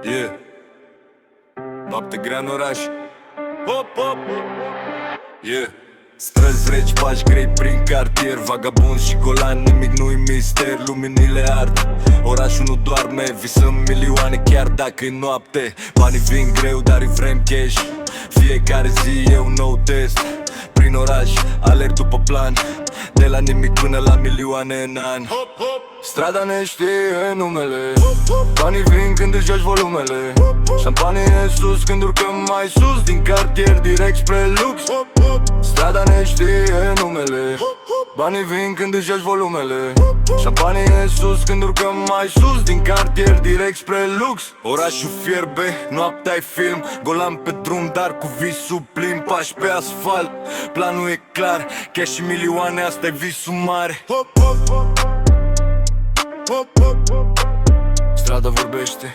Yeah. Noapte grea în oraș. Hop, hop. Yeah. Străzi reci, pași grei prin cartier, vagabonzi și golani, nimic nu-i mister, luminile ard. Orașul nu doarme, visăm milioane chiar dacă e noapte. Banii vin greu, dar îi vrem cash. Fiecare zi e un nou test. Prin oraș, alerg după plan, de la nimic până la milioane în an. Strada ne știe numele, banii vin când își joci volumele. Șampanie sus când urcăm mai sus, din cartier direct spre lux. Strada ne știe numele, banii vin când își joci volumele. Șampanie sus când urcăm mai sus, din cartier direct spre lux. Orașul fierbe, noaptea-i film, golan pe drum, dar cu visul plin. Pași pe asfalt, planul e clar, cash și milioane, asta-i visul mare. Strada vorbește,